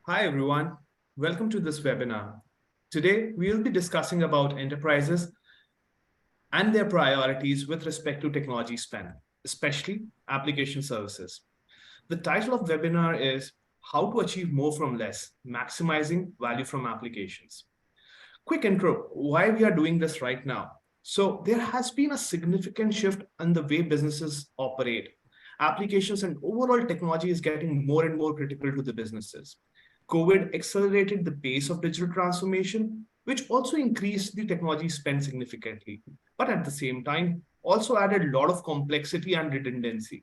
Hi everyone, welcome to this webinar. Today we will be discussing about enterprises and their priorities with respect to technology spend, especially application services. The title of webinar is How to Achieve More from Less, Maximizing Value from Applications. Quick intro, why we are doing this right now. So there has been a significant shift in the way businesses operate. Applications and overall technology is getting more and more critical to the businesses. COVID accelerated the pace of digital transformation, which also increased the technology spend significantly, but at the same time, also added a lot of complexity and redundancy.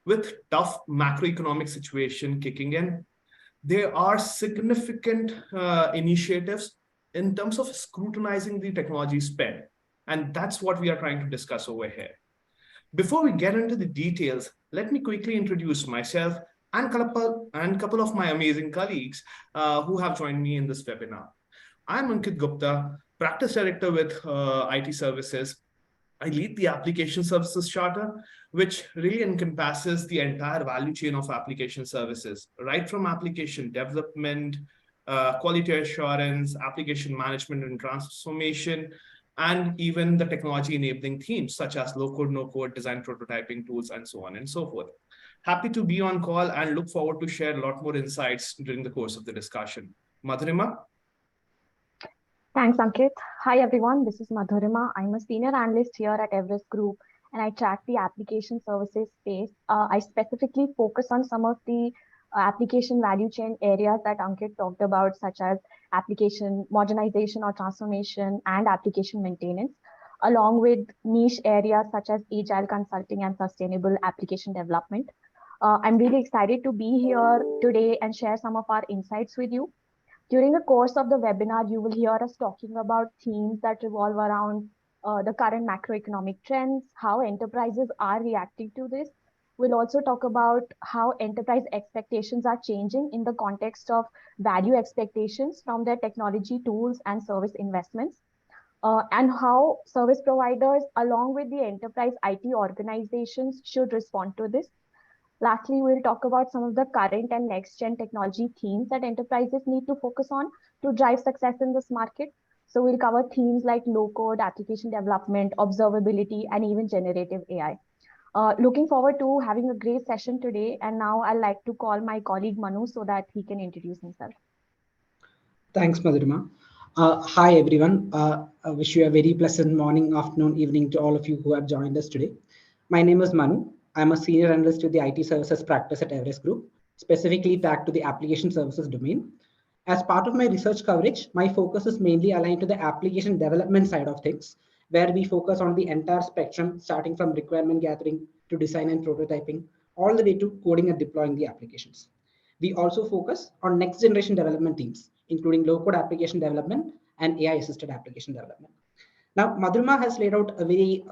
With tough macroeconomic situation kicking in, there are significant initiatives in terms of scrutinizing the technology spend. And that's what we are trying to discuss over here. Before we get into the details, let me quickly introduce myself and couple of my amazing colleagues who have joined me in this webinar. I'm Ankit Gupta, Practice Director with IT Services. I lead the Application Services Charter, which really encompasses the entire value chain of application services, right from application development, quality assurance, application management and transformation, and even the technology enabling themes such as low code, no code, design prototyping tools, and so on and so forth. Happy to be on call and look forward to share a lot more insights during the course of the discussion. Madhurima? Thanks, Ankit. Hi, everyone. This is Madhurima. I'm a senior analyst here at Everest Group, and I track the application services space. I specifically focus on some of the application value chain areas that Ankit talked about, such as application modernization or transformation and application maintenance, along with niche areas such as agile consulting and sustainable application development. I'm really excited to be here today and share some of our insights with you. During the course of the webinar, you will hear us talking about themes that revolve around the current macroeconomic trends, how enterprises are reacting to this. We'll also talk about how enterprise expectations are changing in the context of value expectations from their technology tools and service investments, and how service providers, along with the enterprise IT organizations, should respond to this. Lastly, we'll talk about some of the current and next-gen technology themes that enterprises need to focus on to drive success in this market. So we'll cover themes like low-code, application development, observability, and even generative AI. Looking forward to having a great session today. And now I'd like to call my colleague Manu so that he can introduce himself. Thanks, Madhurima. Hi, everyone. I wish you a very pleasant morning, afternoon, evening to all of you who have joined us today. My name is Manu. I'm a senior analyst with the IT services practice at Everest Group, specifically tagged to the application services domain. As part of my research coverage, my focus is mainly aligned to the application development side of things, where we focus on the entire spectrum, starting from requirement gathering to design and prototyping, all the way to coding and deploying the applications. We also focus on next generation development teams, including low-code application development and AI-assisted application development. Now, Madhurima has laid out a very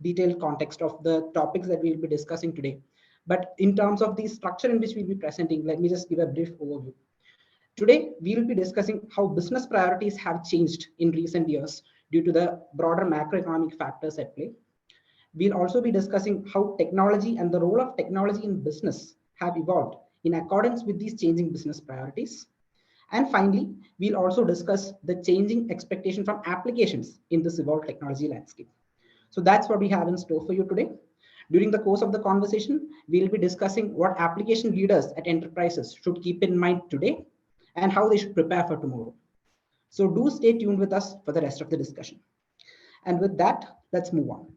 detailed context of the topics that we will be discussing today. But in terms of the structure in which we'll be presenting, let me just give a brief overview. Today, we will be discussing how business priorities have changed in recent years due to the broader macroeconomic factors at play. We'll also be discussing how technology and the role of technology in business have evolved in accordance with these changing business priorities. And finally, we'll also discuss the changing expectation from applications in this evolved technology landscape. So that's what we have in store for you today. During the course of the conversation, we'll be discussing what application leaders at enterprises should keep in mind today and how they should prepare for tomorrow. So do stay tuned with us for the rest of the discussion. And with that, let's move on.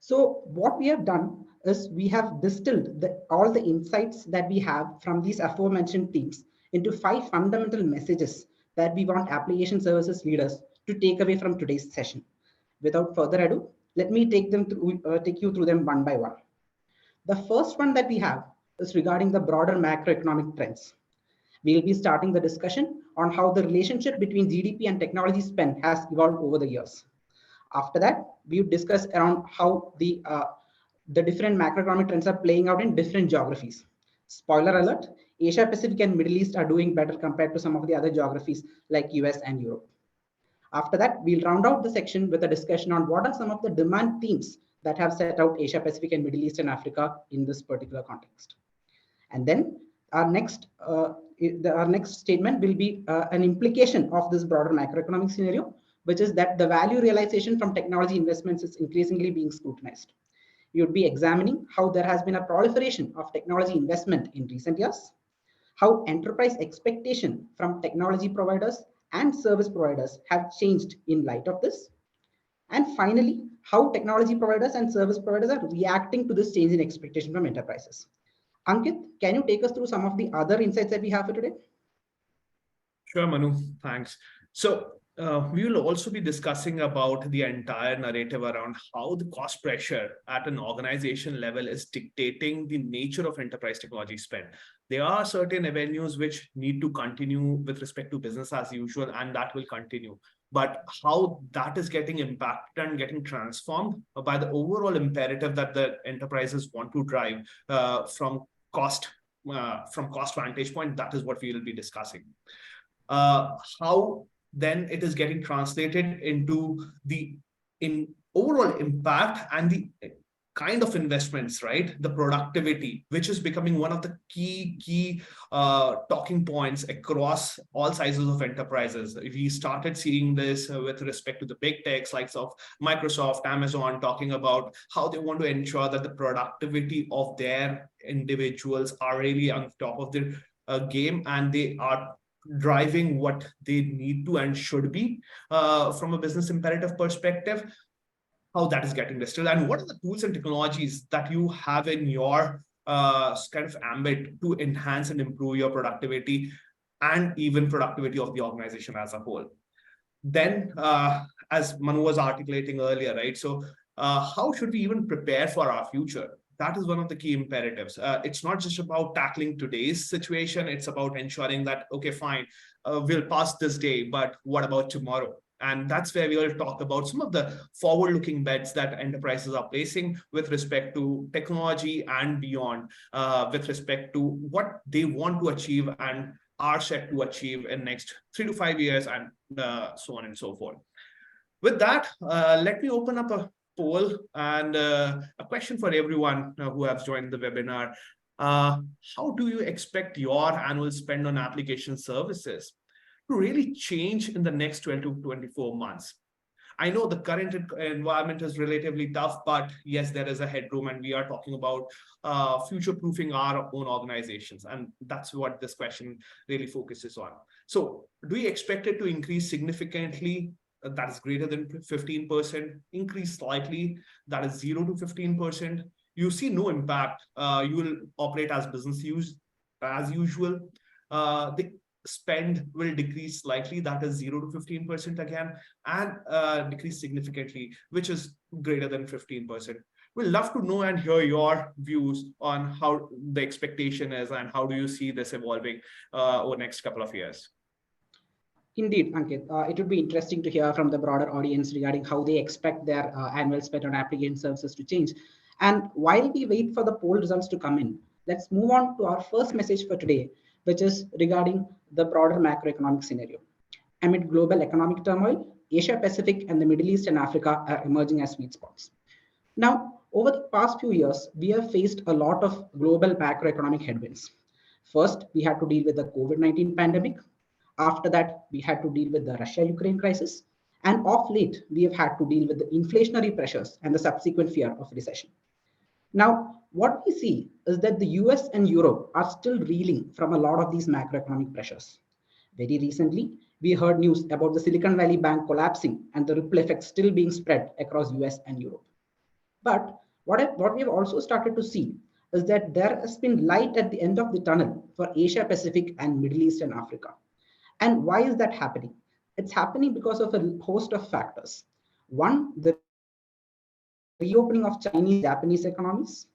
So what we have done is we have distilled all the insights that we have from these aforementioned themes into 5 fundamental messages that we want application services leaders to take away from today's session. Without further ado, let me take you through them one by one. The first one that we have is regarding the broader macroeconomic trends. We'll be starting the discussion on how the relationship between GDP and technology spend has evolved over the years. After that, we'll discuss around how the different macroeconomic trends are playing out in different geographies. Spoiler alert, Asia Pacific and Middle East are doing better compared to some of the other geographies like US and Europe. After that, we'll round out the section with a discussion on what are some of the demand themes that have set out Asia Pacific and Middle East and Africa in this particular context. And then our next our next statement will be an implication of this broader macroeconomic scenario, which is that the value realization from technology investments is increasingly being scrutinized. You would be examining how there has been a proliferation of technology investment in recent years, how enterprise expectation from technology providers and service providers have changed in light of this, and finally, how technology providers and service providers are reacting to this change in expectation from enterprises. Ankit, can you take us through some of the other insights that we have for today? Sure, Manu. Thanks. So we will also be discussing about the entire narrative around how the cost pressure at an organization level is dictating the nature of enterprise technology spend. There are certain avenues which need to continue with respect to business as usual, and that will continue. But how that is getting impacted and getting transformed by the overall imperative that the enterprises want to drive from cost vantage point, that is what we will be discussing. How then it is getting translated into the overall impact and the kind of investments, right? The productivity, which is becoming one of the key talking points across all sizes of enterprises. We started seeing this with respect to the big techs likes of Microsoft, Amazon, talking about how they want to ensure that the productivity of their individuals are really on top of their game, and they are driving what they need to and should be from a business imperative perspective. How that is getting distilled, and what are the tools and technologies that you have in your kind of ambit to enhance and improve your productivity and even productivity of the organization as a whole. Then, as Manu was articulating earlier, right? So how should we even prepare for our future? That is one of the key imperatives. It's not just about tackling today's situation. It's about ensuring that, okay, fine, we'll pass this day, but what about tomorrow? And that's where we will talk about some of the forward-looking bets that enterprises are placing with respect to technology and beyond, with respect to what they want to achieve and are set to achieve in next 3 to 5 years, and so on and so forth. With that, let me open up a poll and a question for everyone who has joined the webinar. How do you expect your annual spend on application services to really change in the next 12 to 24 months? I know the current environment is relatively tough, but yes, there is a headroom, and we are talking about future-proofing our own organizations. And that's what this question really focuses on. So do you expect it to increase significantly? That is greater than 15%, increase slightly, that is 0 to 15%. You see no impact. You will operate as business as usual. The spend will decrease slightly, that is 0 to 15% again, and decrease significantly, which is greater than 15%. We'd love to know and hear your views on how the expectation is and how do you see this evolving over the next couple of years. Indeed, Ankit, it would be interesting to hear from the broader audience regarding how they expect their annual spend on application services to change. And while we wait for the poll results to come in, let's move on to our first message for today, which is regarding the broader macroeconomic scenario. Amid global economic turmoil, Asia Pacific and the Middle East and Africa are emerging as sweet spots. Now, over the past few years, we have faced a lot of global macroeconomic headwinds. First, we had to deal with the COVID-19 pandemic. After that, we had to deal with the Russia-Ukraine crisis. And of late, we have had to deal with the inflationary pressures and the subsequent fear of recession. Now, what we see is that the US and Europe are still reeling from a lot of these macroeconomic pressures. Very recently, we heard news about the Silicon Valley Bank collapsing and the ripple effect still being spread across US and Europe. But what we have also started to see is that there has been light at the end of the tunnel for Asia Pacific and Middle East and Africa. And why is that happening? It's happening because of a host of factors. One, the reopening of Chinese, Japanese economies.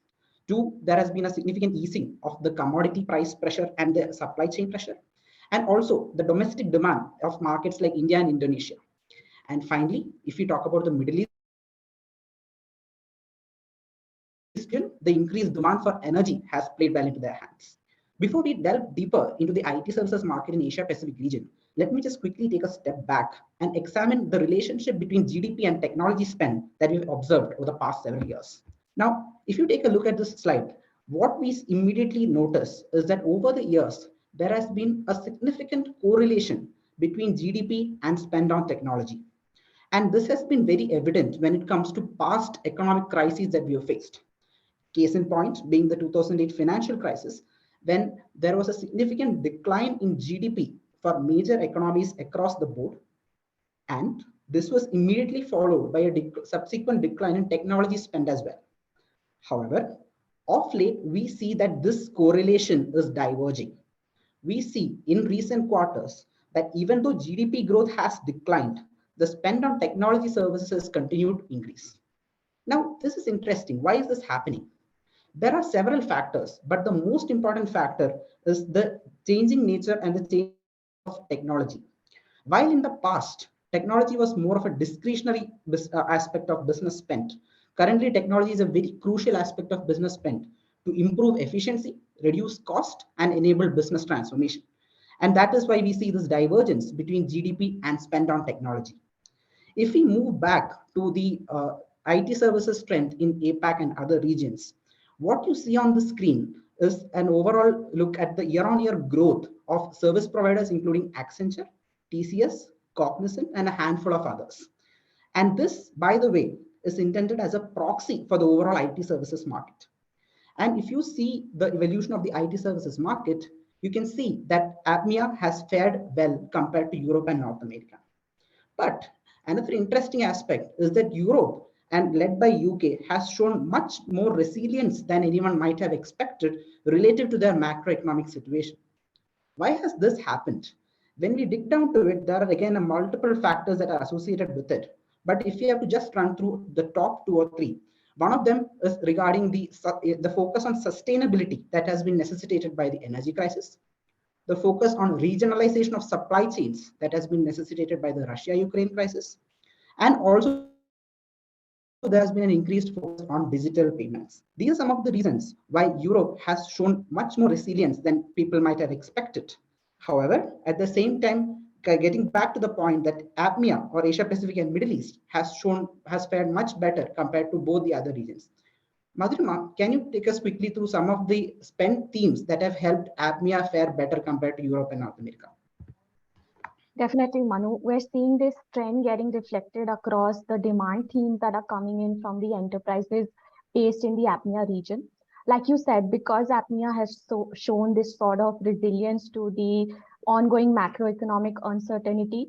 Two, there has been a significant easing of the commodity price pressure and the supply chain pressure. And also the domestic demand of markets like India and Indonesia. And finally, if we talk about the Middle East, the increased demand for energy has played well into their hands. Before we delve deeper into the IT services market in Asia Pacific region, let me just quickly take a step back and examine the relationship between GDP and technology spend that we've observed over the past several years. Now, if you take a look at this slide, what we immediately notice is that over the years, there has been a significant correlation between GDP and spend on technology. And this has been very evident when it comes to past economic crises that we have faced. Case in point being the 2008 financial crisis, when there was a significant decline in GDP for major economies across the board. And this was immediately followed by a subsequent decline in technology spend as well. However, of late, we see that this correlation is diverging. We see in recent quarters that even though GDP growth has declined, the spend on technology services has continued to increase. Now, this is interesting. Why is this happening? There are several factors, but the most important factor is the changing nature and the changing of technology. While in the past, technology was more of a discretionary aspect of business spend, currently technology is a very crucial aspect of business spend to improve efficiency, reduce cost, and enable business transformation. And that is why we see this divergence between GDP and spend on technology. If we move back to the IT services trend in APAC and other regions, what you see on the screen is an overall look at the year-on-year growth of service providers, including Accenture, TCS, Cognizant, and a handful of others. And this, by the way, is intended as a proxy for the overall IT services market. And if you see the evolution of the IT services market, you can see that APMEA has fared well compared to Europe and North America. But another interesting aspect is that Europe, and led by UK, has shown much more resilience than anyone might have expected relative to their macroeconomic situation. Why has this happened? When we dig down to it, there are again multiple factors that are associated with it. But if you have to just run through the top two or three, one of them is regarding the focus on sustainability that has been necessitated by the energy crisis, the focus on regionalization of supply chains that has been necessitated by the Russia-Ukraine crisis, and also there has been an increased focus on digital payments. These are some of the reasons why Europe has shown much more resilience than people might have expected. However, at the same time, getting back to the point that APMEA or Asia Pacific and Middle East has fared much better compared to both the other regions. Madhurima, can you take us quickly through some of the spend themes that have helped APMEA fare better compared to Europe and North America? Definitely, Manu. We're seeing this trend getting reflected across the demand themes that are coming in from the enterprises based in the APMEA region. Like you said, because APMEA has shown this sort of resilience to the ongoing macroeconomic uncertainty,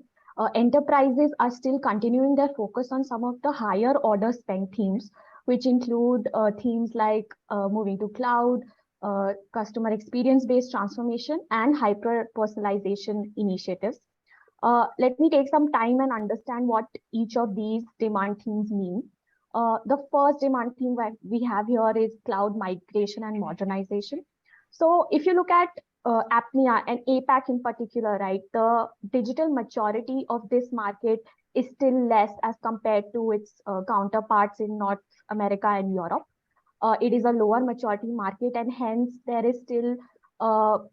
enterprises are still continuing their focus on some of the higher order spend themes, which include themes like moving to cloud, customer experience-based transformation, and hyper-personalization initiatives. Let me take some time and understand what each of these demand themes mean. The first demand theme that we have here is cloud migration and modernization. So if you look at APMEA and APAC in particular, right, the digital maturity of this market is still less as compared to its counterparts in North America and Europe. It is a lower maturity market, and hence there is still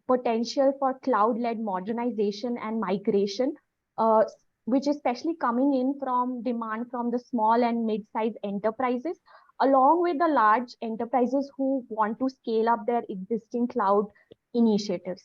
potential for cloud-led modernization and migration, which is especially coming in from demand from the small and mid-sized enterprises, along with the large enterprises who want to scale up their existing cloud initiatives.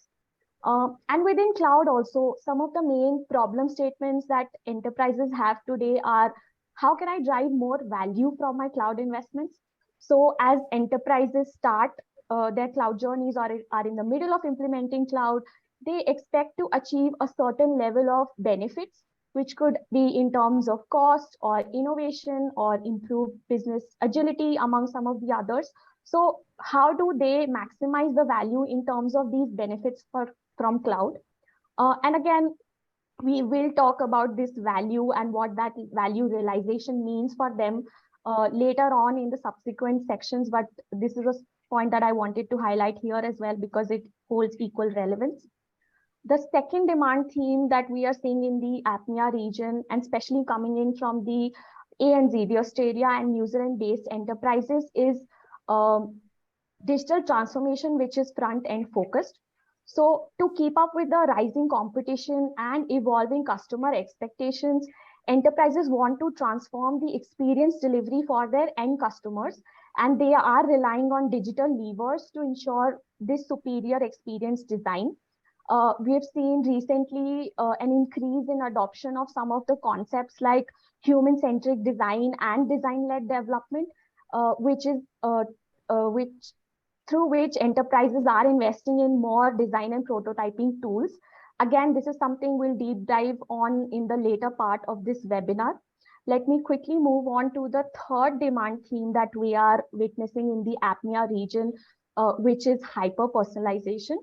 And within cloud also, some of the main problem statements that enterprises have today are, how can I drive more value from my cloud investments? So as enterprises start their cloud journeys or are in the middle of implementing cloud, they expect to achieve a certain level of benefits, which could be in terms of cost or innovation or improved business agility among some of the others. So how do they maximize the value in terms of these benefits from cloud? And again, we will talk about this value and what that value realization means for them later on in the subsequent sections. But this is a point that I wanted to highlight here as well because it holds equal relevance. The second demand theme that we are seeing in the APMEA region, and especially coming in from the ANZ, the Australia and New Zealand-based enterprises, is digital transformation, which is front-end focused. So to keep up with the rising competition and evolving customer expectations, enterprises want to transform the experience delivery for their end customers, and they are relying on digital levers to ensure this superior experience design. We've seen recently an increase in adoption of some of the concepts like human-centric design and design-led development, which is which through which enterprises are investing in more design and prototyping tools. Again, this is something we'll deep dive on in the later part of this webinar. Let me quickly move on to the third demand theme that we are witnessing in the APMEA region, which is hyper-personalization.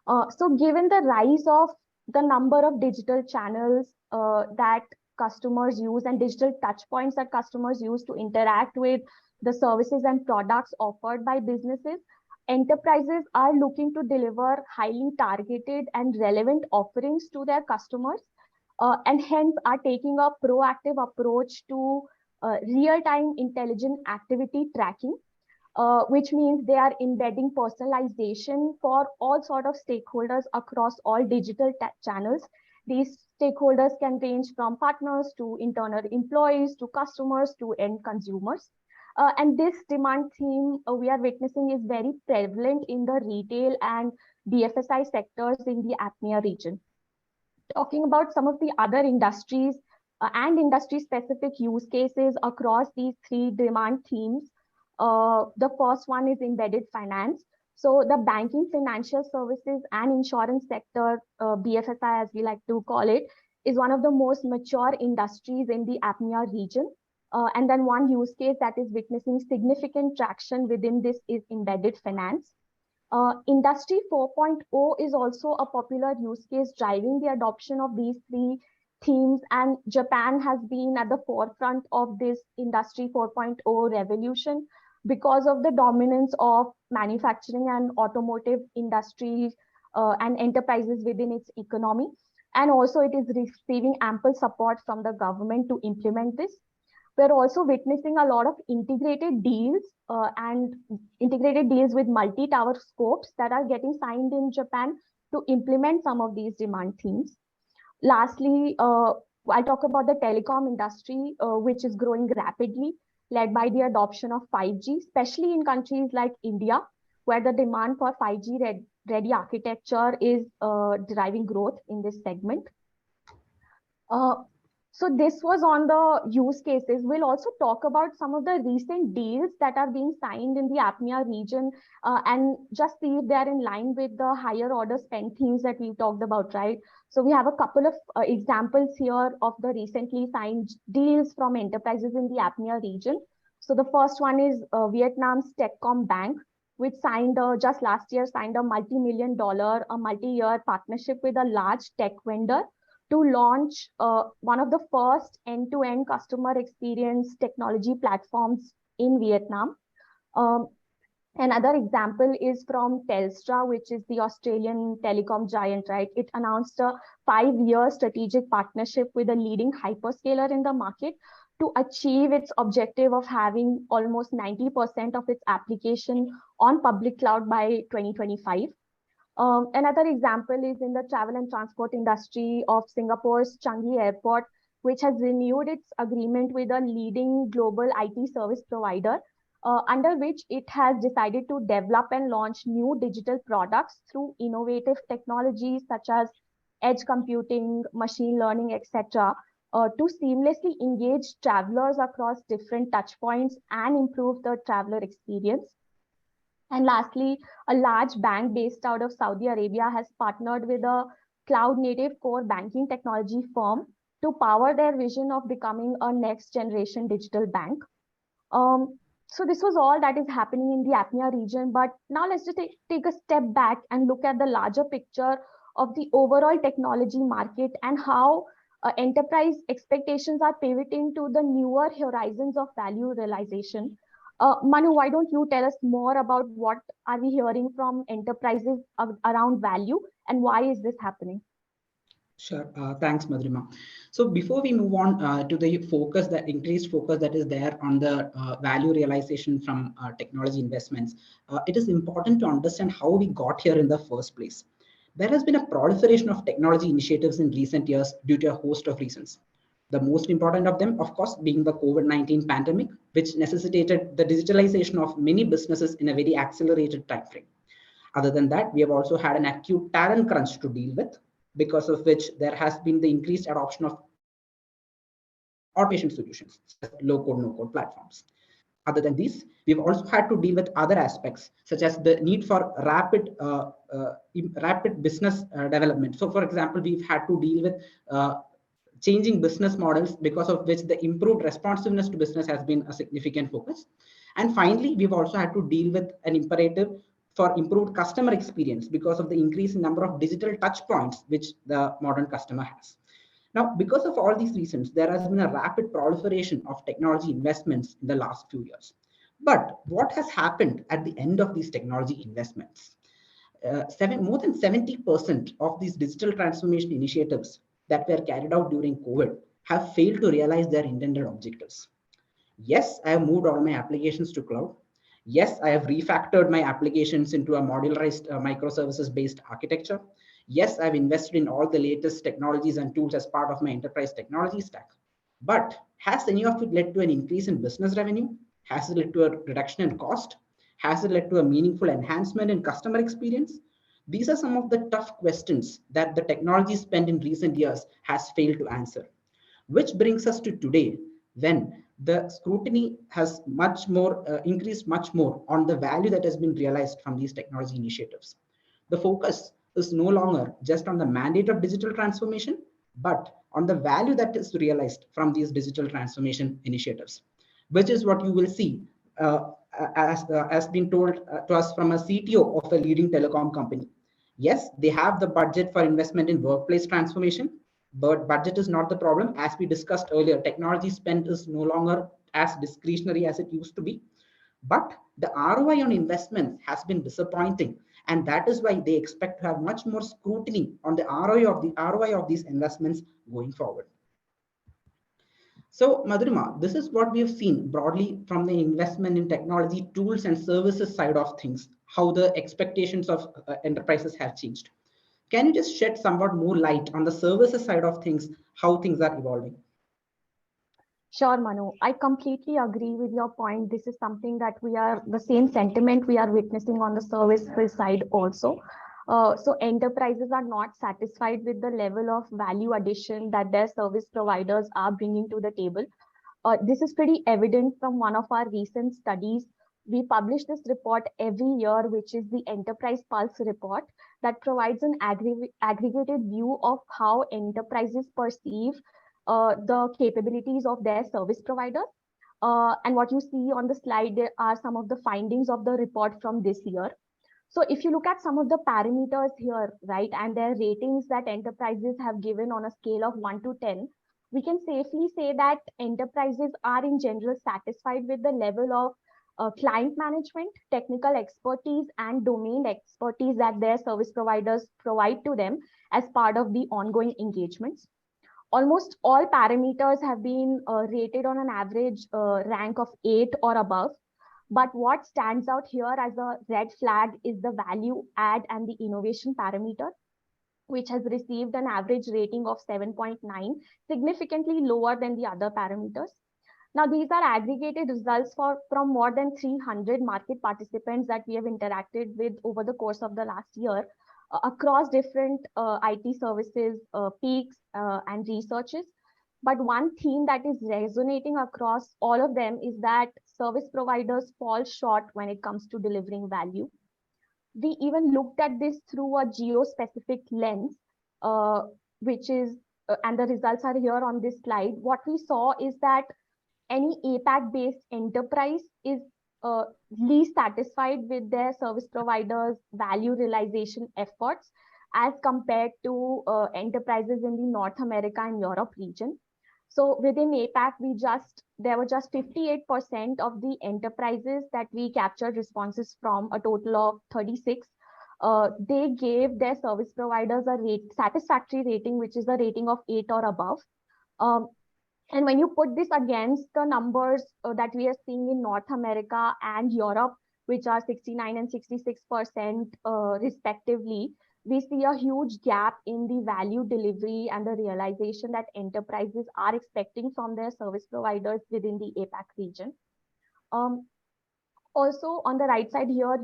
So given the rise of the number of digital channels that customers use and digital touch points that customers use to interact with the services and products offered by businesses, enterprises are looking to deliver highly targeted and relevant offerings to their customers, and hence are taking a proactive approach to real-time intelligent activity tracking, which means they are embedding personalization for all sort of stakeholders across all digital channels. These stakeholders can range from partners to internal employees to customers to end consumers. And this demand theme we are witnessing is very prevalent in the retail and BFSI sectors in the APMEA region. Talking about some of the other industries and industry-specific use cases across these three demand themes, the first one is embedded finance. So the banking, financial services, and insurance sector, BFSI as we like to call it, is one of the most mature industries in the APMEA region. And then one use case that is witnessing significant traction within this is embedded finance. Industry 4.0 is also a popular use case driving the adoption of these three themes, and Japan has been at the forefront of this Industry 4.0 revolution because of the dominance of manufacturing and automotive industries and enterprises within its economy. And also it is receiving ample support from the government to implement this. We're also witnessing a lot of integrated deals with multi-tower scopes that are getting signed in Japan to implement some of these demand themes. Lastly, I'll talk about the telecom industry, which is growing rapidly, led by the adoption of 5G, especially in countries like India, where the demand for 5G ready architecture is driving growth in this segment. So this was on the use cases. We'll also talk about some of the recent deals that are being signed in the APMEA region and just see if they are in line with the higher order spend themes that we talked about, right? So we have a couple of examples here of the recently signed deals from enterprises in the APMEA region. So the first one is Vietnam's Techcom Bank, which signed just last year signed a multi-million-dollar, a multi-year partnership with a large tech vendor to launch one of the first end-to-end customer experience technology platforms in Vietnam. Another example is from Telstra, which is the Australian telecom giant, right? It announced a 5-year strategic partnership with a leading hyperscaler in the market to achieve its objective of having almost 90% of its application on public cloud by 2025. Another example is in the travel and transport industry of Singapore's Changi Airport, which has renewed its agreement with a leading global IT service provider, under which it has decided to develop and launch new digital products through innovative technologies such as edge computing, machine learning, etc., to seamlessly engage travelers across different touch points and improve the traveler experience. And lastly, a large bank based out of Saudi Arabia has partnered with a cloud-native core banking technology firm to power their vision of becoming a next-generation digital bank. So this was all that is happening in the APMEA region, but now let's just take a step back and look at the larger picture of the overall technology market and how enterprise expectations are pivoting to the newer horizons of value realization. Manu, why don't you tell us more about what are we hearing from enterprises around value and why is this happening? Sure. Thanks, Madhurima. So before we move on to the focus, that increased focus that is there on the value realization from technology investments, it is important to understand how we got here in the first place. There has been a proliferation of technology initiatives in recent years due to a host of reasons. The most important of them, of course, being the COVID-19 pandemic, which necessitated the digitalization of many businesses in a very accelerated time frame. Other than that, we have also had an acute talent crunch to deal with, because of which there has been the increased adoption of automation solutions, such as low-code, no-code platforms. Other than these, we've also had to deal with other aspects, such as the need for rapid business development. So, for example, we've had to deal with changing business models, because of which the improved responsiveness to business has been a significant focus. And finally, we've also had to deal with an imperative for improved customer experience, because of the increase in number of digital touch points which the modern customer has. Now, because of all these reasons, there has been a rapid proliferation of technology investments in the last few years. But what has happened at the end of these technology investments? More than 70% of these digital transformation initiatives that were carried out during COVID have failed to realize their intended objectives. Yes, I have moved all my applications to cloud. Yes, I have refactored my applications into a modularized microservices-based architecture. Yes, I've invested in all the latest technologies and tools as part of my enterprise technology stack. But has any of it led to an increase in business revenue? Has it led to a reduction in cost? Has it led to a meaningful enhancement in customer experience? These are some of the tough questions that the technology spent in recent years has failed to answer. Which brings us to today, when the scrutiny has increased much more on the value that has been realized from these technology initiatives. The focus is no longer just on the mandate of digital transformation, but on the value that is realized from these digital transformation initiatives, which is what you will see as been told to us from a CTO of a leading telecom company. Yes, they have the budget for investment in workplace transformation, but budget is not the problem. As we discussed earlier, technology spend is no longer as discretionary as it used to be. But the ROI on investments has been disappointing, and that is why they expect to have much more scrutiny on the ROI of these investments going forward. So, Madhurima, this is what we have seen broadly from the investment in technology tools and services side of things, how the expectations of enterprises have changed. Can you just shed somewhat more light on the services side of things, how things are evolving? Sure, Manu. I completely agree with your point. This is something that the same sentiment we are witnessing on the services side also. So enterprises are not satisfied with the level of value addition that their service providers are bringing to the table. This is pretty evident from one of our recent studies. We publish this report every year, which is the Enterprise Pulse report, that provides an aggregated view of how enterprises perceive the capabilities of their service providers. And what you see on the slide, there are some of the findings of the report from this year. So if you look at some of the parameters here, right, and their ratings that enterprises have given on a scale of 1 to 10, we can safely say that enterprises are in general satisfied with the level of client management, technical expertise, and domain expertise that their service providers provide to them as part of the ongoing engagements. Almost all parameters have been rated on an average rank of 8 or above. But what stands out here as a red flag is the value add and the innovation parameter, which has received an average rating of 7.9, significantly lower than the other parameters. Now, these are aggregated results from more than 300 market participants that we have interacted with over the course of the last year across different IT services, peaks, and researches. But one theme that is resonating across all of them is that service providers fall short when it comes to delivering value. We even looked at this through a geo-specific lens, which is, and the results are here on this slide. What we saw is that any APAC-based enterprise is least satisfied with their service providers' value realization efforts as compared to enterprises in the North America and Europe region. So within APAC, there were just 58% of the enterprises that we captured responses from, a total of 36. They gave their service providers a satisfactory rating, which is a rating of 8 or above. And when you put this against the numbers that we are seeing in North America and Europe, which are 69 and 66% respectively, we see a huge gap in the value delivery and the realization that enterprises are expecting from their service providers within the APAC region. Also, on the right side here,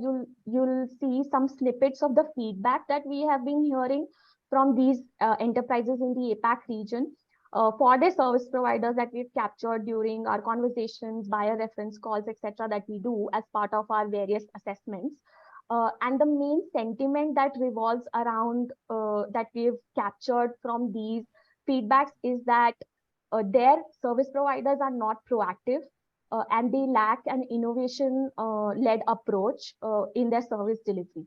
you'll see some snippets of the feedback that we have been hearing from these enterprises in the APAC region for their service providers that we've captured during our conversations, buyer reference calls, etc., that we do as part of our various assessments. And the main sentiment that revolves around that we've captured from these feedbacks is that their service providers are not proactive, and they lack an innovation led approach in their service delivery.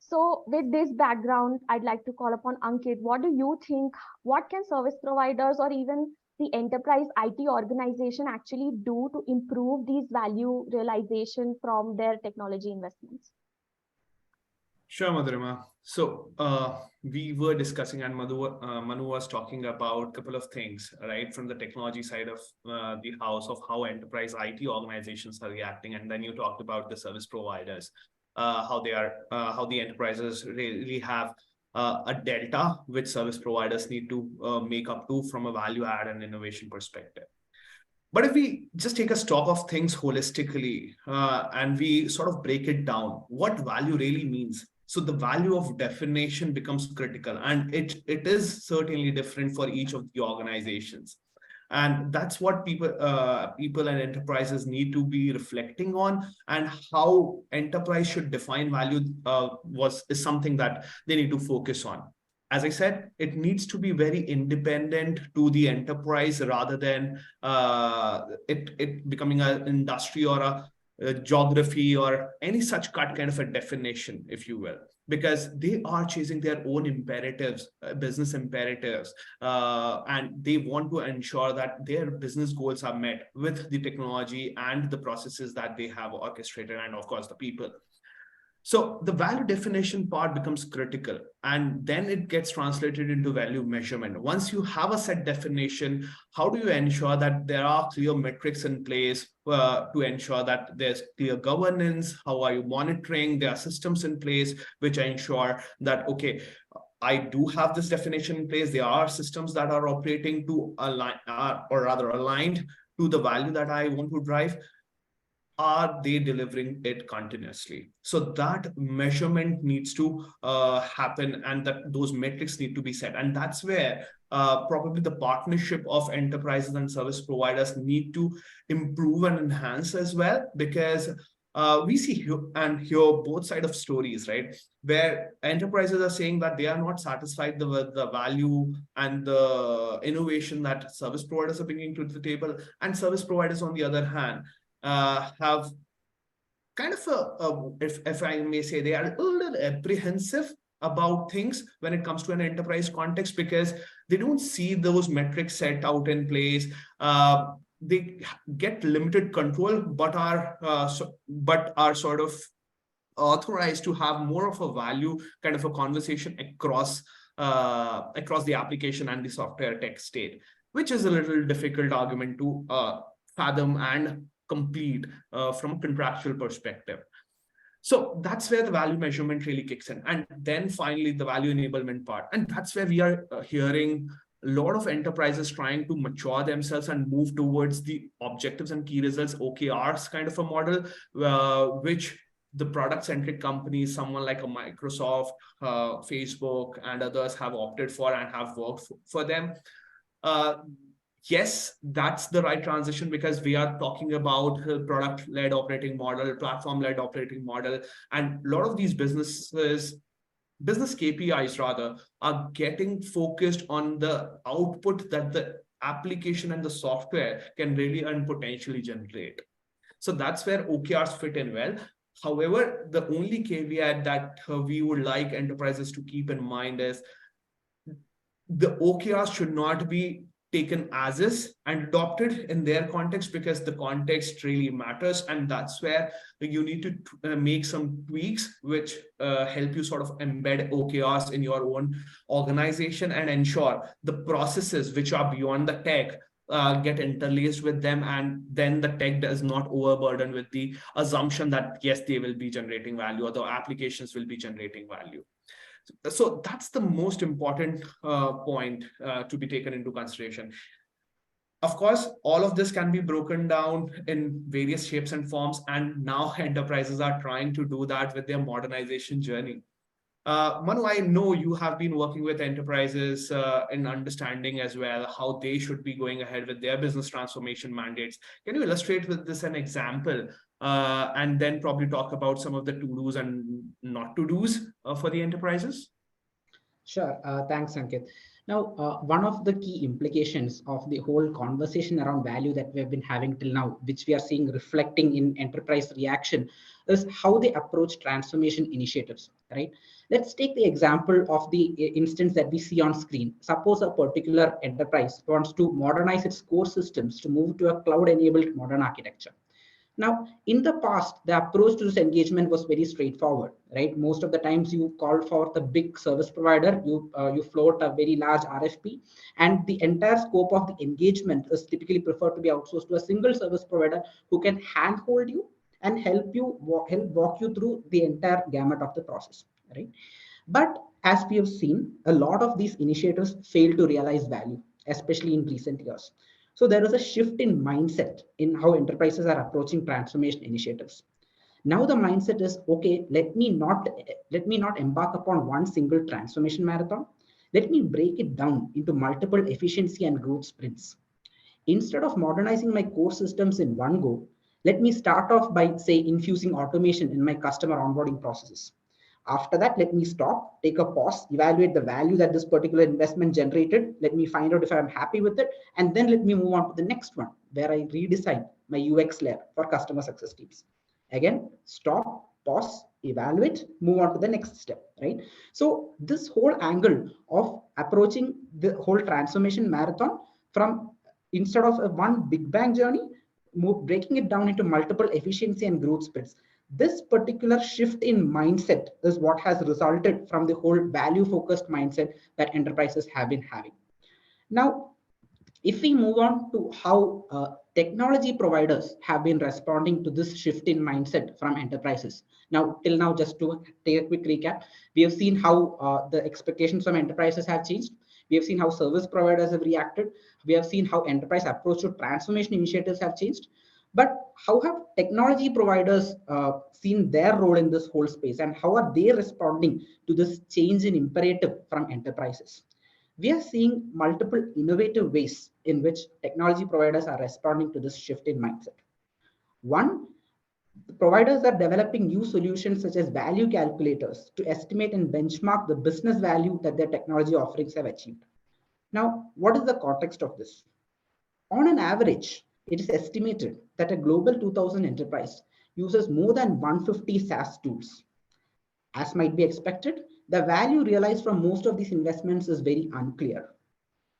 So with this background, I'd like to call upon Ankit. What do you think? What can service providers or even the enterprise IT organization actually do to improve these value realization from their technology investments? Sure, Madhurima. So we were discussing, and Manu was talking about a couple of things, right, from the technology side of the house of how enterprise IT organizations are reacting, and then you talked about the service providers, how they are, how the enterprises really have a delta which service providers need to make up to from a value add and innovation perspective. But if we just take a stock of things holistically and we sort of break it down, what value really means. So the value of definition becomes critical, and it is certainly different for each of the organizations. And that's what people and enterprises need to be reflecting on, and how enterprise should define value is something that they need to focus on. As I said, it needs to be very independent to the enterprise rather than it becoming an industry or a geography or any such cut kind of a definition, if you will, because they are chasing their own imperatives, business imperatives, and they want to ensure that their business goals are met with the technology and the processes that they have orchestrated, and of course the people. So the value definition part becomes critical, and then it gets translated into value measurement. Once you have a set definition, how do you ensure that there are clear metrics in place to ensure that there's clear governance? How are you monitoring? There are systems in place which ensure that, okay, I do have this definition in place. There are systems that are operating to align, or rather aligned to the value that I want to drive. Are they delivering it continuously? So that measurement needs to happen, and that those metrics need to be set. And that's where probably the partnership of enterprises and service providers need to improve and enhance as well, because we see here and hear both sides of stories, right? Where enterprises are saying that they are not satisfied with the value and the innovation that service providers are bringing to the table, and service providers, on the other hand, have kind of if I may say, they are a little apprehensive about things when it comes to an enterprise context, because they don't see those metrics set out in place. They get limited control, but are sort of authorized to have more of a value kind of a conversation across the application and the software tech state, which is a little difficult argument to fathom and complete from a contractual perspective. So that's where the value measurement really kicks in. And then finally, the value enablement part. And that's where we are hearing a lot of enterprises trying to mature themselves and move towards the objectives and key results, OKRs kind of a model, which the product-centric companies, someone like a Microsoft, Facebook, and others have opted for and have worked for them. Yes, that's the right transition, because we are talking about a product-led operating model, platform-led operating model, and a lot of these business KPIs rather are getting focused on the output that the application and the software can really and potentially generate. So that's where OKRs fit in well. However, the only caveat that we would like enterprises to keep in mind is the OKRs should not be taken as is and adopted in their context, because the context really matters. And that's where you need to make some tweaks which help you sort of embed OKRs in your own organization and ensure the processes which are beyond the tech get interlaced with them, and then the tech does not overburden with the assumption that yes, they will be generating value or the applications will be generating value. So that's the most important point to be taken into consideration. Of course, all of this can be broken down in various shapes and forms, and now enterprises are trying to do that with their modernization journey. Manu, I know you have been working with enterprises in understanding as well how they should be going ahead with their business transformation mandates. Can you illustrate with this an example and then probably talk about some of the to-dos and not to-dos for the enterprises? Sure. Thanks, Ankit. Now, one of the key implications of the whole conversation around value that we have been having till now, which we are seeing reflecting in enterprise reaction, is how they approach transformation initiatives, right? Let's take the example of the instance that we see on screen. Suppose a particular enterprise wants to modernize its core systems to move to a cloud-enabled modern architecture. Now, in the past, the approach to this engagement was very straightforward, right? Most of the times you call for the big service provider, you float a very large RFP, and the entire scope of the engagement is typically preferred to be outsourced to a single service provider who can handhold you and help walk you through the entire gamut of the process, right? But as we have seen, a lot of these initiatives fail to realize value, especially in recent years. So there is a shift in mindset in how enterprises are approaching transformation initiatives. Now the mindset is, okay, let me not embark upon one single transformation marathon. Let me break it down into multiple efficiency and growth sprints. Instead of modernizing my core systems in one go, let me start off by, say, infusing automation in my customer onboarding processes. After that, let me stop, take a pause, evaluate the value that this particular investment generated. Let me find out if I'm happy with it. And then let me move on to the next one, where I redesign my UX layer for customer success teams. Again, stop, pause, evaluate, move on to the next step, right? So this whole angle of approaching the whole transformation marathon from instead of a one big bang journey, breaking it down into multiple efficiency and growth sprints. This particular shift in mindset is what has resulted from the whole value focused mindset that enterprises have been having. Now, if we move on to how technology providers have been responding to this shift in mindset from enterprises. Now, till now, just to take a quick recap, we have seen how the expectations from enterprises have changed. We have seen how service providers have reacted. We have seen how enterprise approach to transformation initiatives have changed. But how have technology providers seen their role in this whole space, and how are they responding to this change in imperative from enterprises? We are seeing multiple innovative ways in which technology providers are responding to this shift in mindset. One, the providers are developing new solutions such as value calculators to estimate and benchmark the business value that their technology offerings have achieved. Now, what is the context of this? On an average, it is estimated that a global 2000 enterprise uses more than 150 SaaS tools. As might be expected, the value realized from most of these investments is very unclear.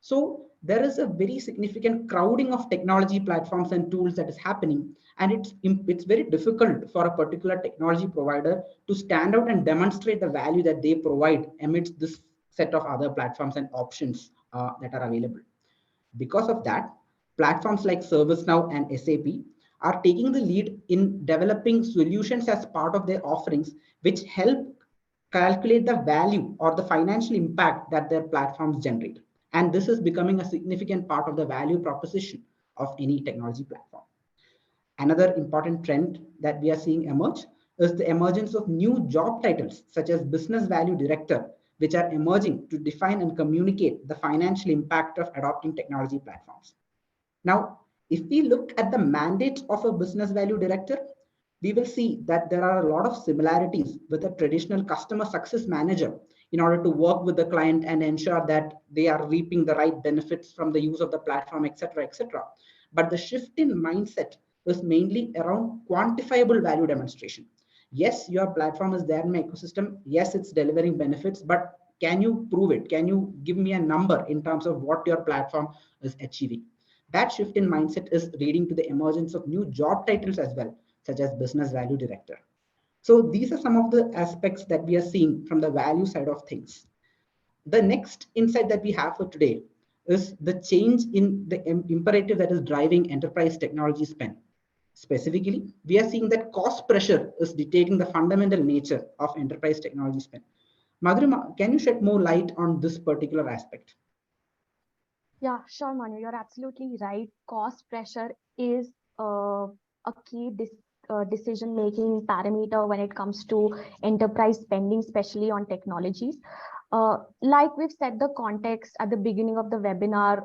So there is a very significant crowding of technology platforms and tools that is happening, and it's very difficult for a particular technology provider to stand out and demonstrate the value that they provide amidst this set of other platforms and options that are available. Because of that, platforms like ServiceNow and SAP are taking the lead in developing solutions as part of their offerings, which help calculate the value or the financial impact that their platforms generate. And this is becoming a significant part of the value proposition of any technology platform. Another important trend that we are seeing emerge is the emergence of new job titles such as business value director, which are emerging to define and communicate the financial impact of adopting technology platforms. Now, if we look at the mandate of a business value director, we will see that there are a lot of similarities with a traditional customer success manager in order to work with the client and ensure that they are reaping the right benefits from the use of the platform, etc., etc. But the shift in mindset is mainly around quantifiable value demonstration. Yes, your platform is there in my ecosystem. Yes, it's delivering benefits, but can you prove it? Can you give me a number in terms of what your platform is achieving? That shift in mindset is leading to the emergence of new job titles as well, such as business value director. So these are some of the aspects that we are seeing from the value side of things. The next insight that we have for today is the change in the imperative that is driving enterprise technology spend. Specifically, we are seeing that cost pressure is dictating the fundamental nature of enterprise technology spend. Madhurima, can you shed more light on this particular aspect? Yeah, sure, Manu. You're absolutely right. Cost pressure is a key decision-making parameter when it comes to enterprise spending, especially on technologies. Like we've set the context at the beginning of the webinar,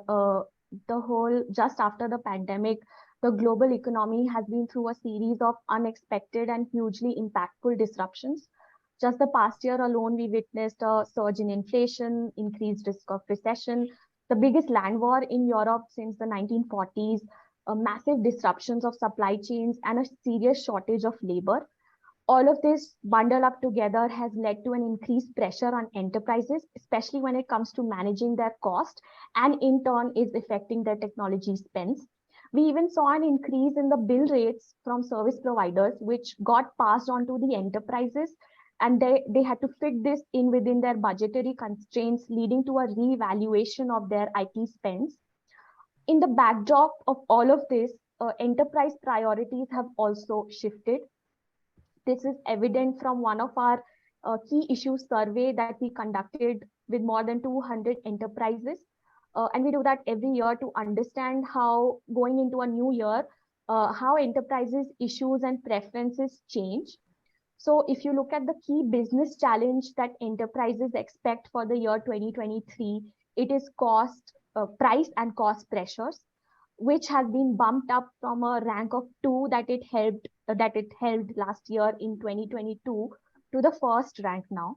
the whole just after the pandemic, the global economy has been through a series of unexpected and hugely impactful disruptions. Just the past year alone, we witnessed a surge in inflation, increased risk of recession, the biggest land war in Europe since the 1940s, massive disruptions of supply chains, and a serious shortage of labor. All of this bundled up together has led to an increased pressure on enterprises, especially when it comes to managing their cost, and in turn is affecting their technology spends. We even saw an increase in the bill rates from service providers, which got passed on to the enterprises, and they had to fit this in within their budgetary constraints, leading to a reevaluation of their IT spends. In the backdrop of all of this, enterprise priorities have also shifted. This is evident from one of our key issues survey that we conducted with more than 200 enterprises. And we do that every year to understand how going into a new year, how enterprises issues and preferences change. So if you look at the key business challenge that enterprises expect for the year 2023, it is price and cost pressures, which has been bumped up from a rank of 2 that it held last year in 2022 to the first rank now.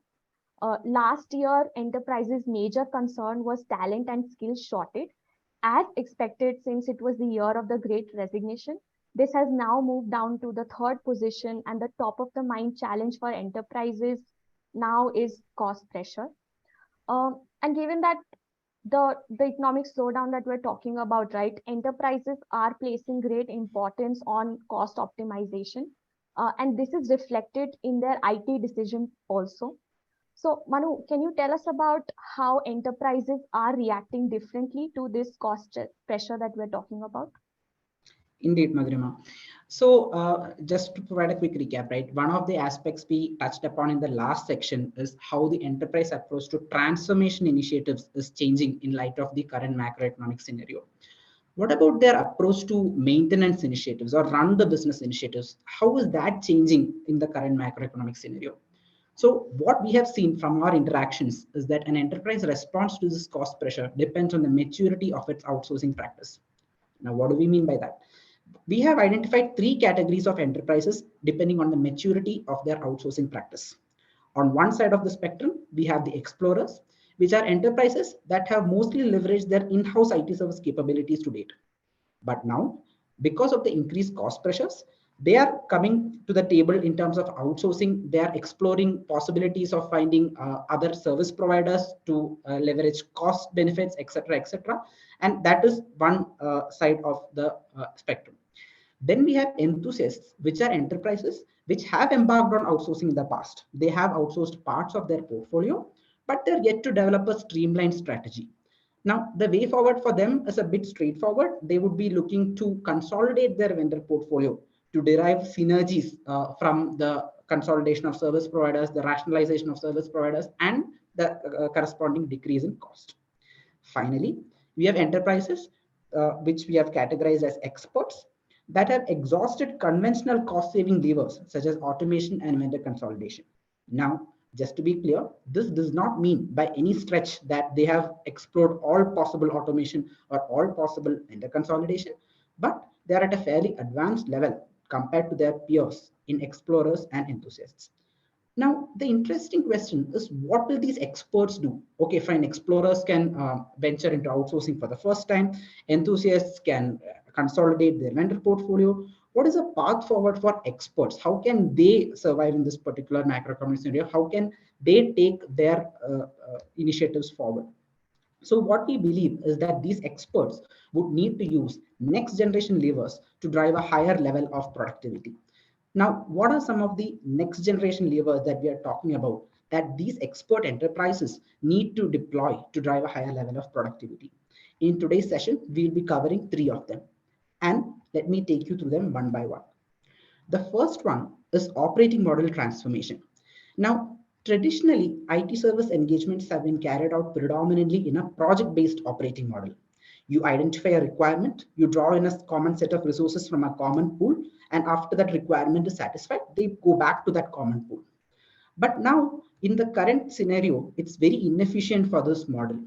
Last year, enterprises' major concern was talent and skill shortage, as expected since it was the year of the Great Resignation. This has now moved down to the third position, and the top of the mind challenge for enterprises now is cost pressure. And given that the economic slowdown that we're talking about, right? Enterprises are placing great importance on cost optimization, and this is reflected in their IT decisions also. So, Manu, can you tell us about how enterprises are reacting differently to this pressure that we're talking about? Indeed, Madhurima. So just to provide a quick recap, right? One of the aspects we touched upon in the last section is how the enterprise approach to transformation initiatives is changing in light of the current macroeconomic scenario. What about their approach to maintenance initiatives or run the business initiatives? How is that changing in the current macroeconomic scenario? So what we have seen from our interactions is that an enterprise response to this cost pressure depends on the maturity of its outsourcing practice. Now, what do we mean by that? We have identified three categories of enterprises depending on the maturity of their outsourcing practice. On one side of the spectrum, we have the explorers, which are enterprises that have mostly leveraged their in-house IT service capabilities to date. But now, because of the increased cost pressures, they are coming to the table in terms of outsourcing. They are exploring possibilities of finding other service providers to leverage cost benefits, etc., etc. And that is one side of the spectrum. Then we have enthusiasts, which are enterprises which have embarked on outsourcing in the past. They have outsourced parts of their portfolio, but they're yet to develop a streamlined strategy. Now, the way forward for them is a bit straightforward. They would be looking to consolidate their vendor portfolio to derive synergies from the consolidation of service providers, the rationalization of service providers, and the corresponding decrease in cost. Finally, we have enterprises which we have categorized as experts that have exhausted conventional cost-saving levers such as automation and vendor consolidation. Now, just to be clear, this does not mean by any stretch that they have explored all possible automation or all possible vendor consolidation, but they are at a fairly advanced level compared to their peers in explorers and enthusiasts. Now, the interesting question is, what will these experts do? Okay, fine, explorers can venture into outsourcing for the first time. Enthusiasts can consolidate their vendor portfolio. What is a path forward for experts? How can they survive in this particular macroeconomic scenario? How can they take their initiatives forward? So what we believe is that these experts would need to use next generation levers to drive a higher level of productivity. Now, what are some of the next generation levers that we are talking about that these expert enterprises need to deploy to drive a higher level of productivity? In today's session, we'll be covering three of them. And let me take you through them one by one. The first one is operating model transformation. Now, traditionally, IT service engagements have been carried out predominantly in a project-based operating model. You identify a requirement, you draw in a common set of resources from a common pool, and after that requirement is satisfied, they go back to that common pool. But now, in the current scenario, it's very inefficient for this model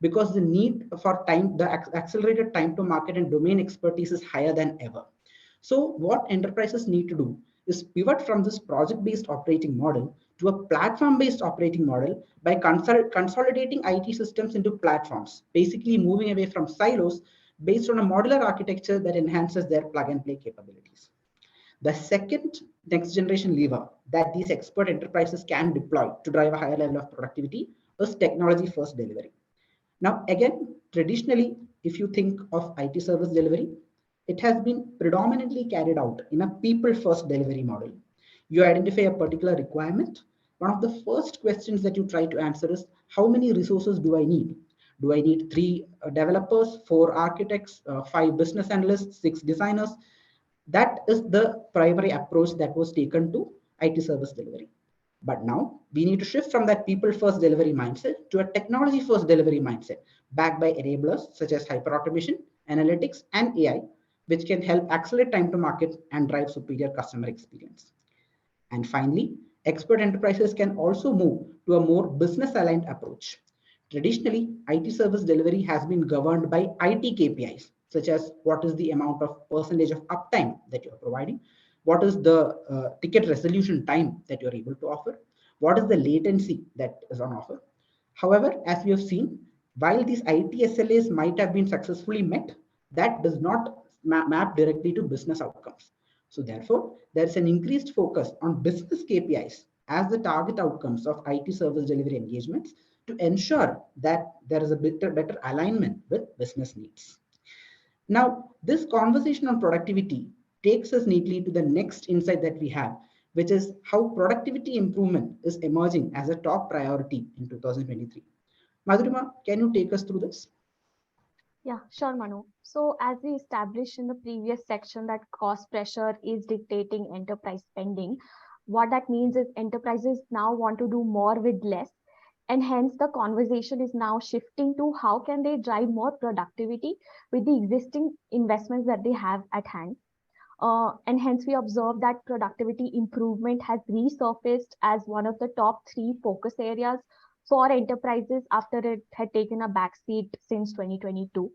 because the need for time, the accelerated time to market and domain expertise is higher than ever. So what enterprises need to do is pivot from this project-based operating model to a platform-based operating model by consolidating IT systems into platforms, basically moving away from silos based on a modular architecture that enhances their plug-and-play capabilities. The second next generation lever that these expert enterprises can deploy to drive a higher level of productivity is technology first delivery. Now, again, traditionally, if you think of IT service delivery, it has been predominantly carried out in a people first delivery model. You identify a particular requirement. One of the first questions that you try to answer is, how many resources do I need? Do I need 3 developers, 4 architects, 5 business analysts, 6 designers? That is the primary approach that was taken to IT service delivery. But now we need to shift from that people first delivery mindset to a technology first delivery mindset, backed by enablers such as hyperautomation, analytics, and AI, which can help accelerate time to market and drive superior customer experience. And finally, expert enterprises can also move to a more business aligned approach. Traditionally, IT service delivery has been governed by IT KPIs, such as what is the amount of percentage of uptime that you're providing, what is the ticket resolution time that you're able to offer, what is the latency that is on offer. However, as we have seen, while these IT SLAs might have been successfully met, that does not map directly to business outcomes. So therefore, there's an increased focus on business KPIs as the target outcomes of IT service delivery engagements to ensure that there is a better alignment with business needs. Now, this conversation on productivity takes us neatly to the next insight that we have, which is how productivity improvement is emerging as a top priority in 2023. Madhurima, can you take us through this? Yeah, sure, Manu. So, as we established in the previous section that cost pressure is dictating enterprise spending, what that means is enterprises now want to do more with less. And hence, the conversation is now shifting to how can they drive more productivity with the existing investments that they have at hand. And hence, we observe that productivity improvement has resurfaced as one of the top 3 focus areas for enterprises after it had taken a backseat since 2022.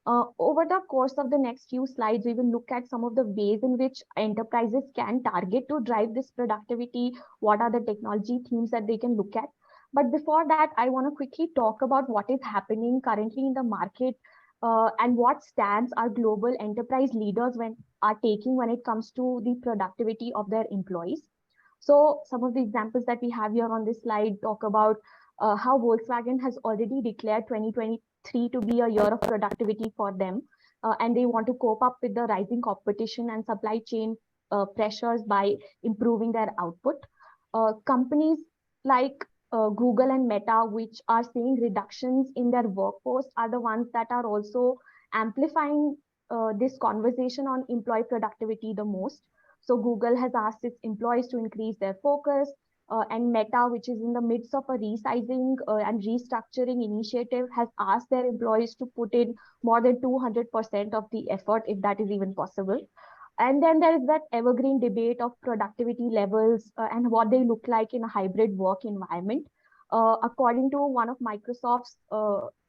Over the course of the next few slides, we will look at some of the ways in which enterprises can target to drive this productivity. What are the technology themes that they can look at? But before that, I want to quickly talk about what is happening currently in the market and what stance our global enterprise leaders are taking when it comes to the productivity of their employees. So some of the examples that we have here on this slide talk about how Volkswagen has already declared 2023 to be a year of productivity for them. And they want to cope up with the rising competition and supply chain pressures by improving their output. Companies like Google and Meta, which are seeing reductions in their workforce, are the ones that are also amplifying this conversation on employee productivity the most. So Google has asked its employees to increase their focus, and Meta, which is in the midst of a resizing and restructuring initiative, has asked their employees to put in more than 200% of the effort, if that is even possible. And then there is that evergreen debate of productivity levels and what they look like in a hybrid work environment. According to one of Microsoft's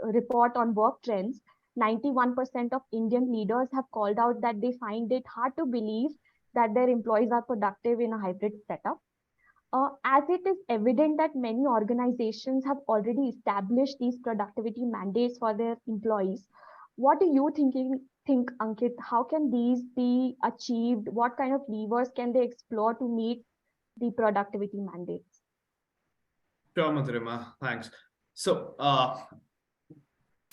report on work trends, 91% of Indian leaders have called out that they find it hard to believe that their employees are productive in a hybrid setup. As it is evident that many organizations have already established these productivity mandates for their employees, what do you think, Ankit? How can these be achieved? What kind of levers can they explore to meet the productivity mandates? Sure, Madhurima, thanks. So,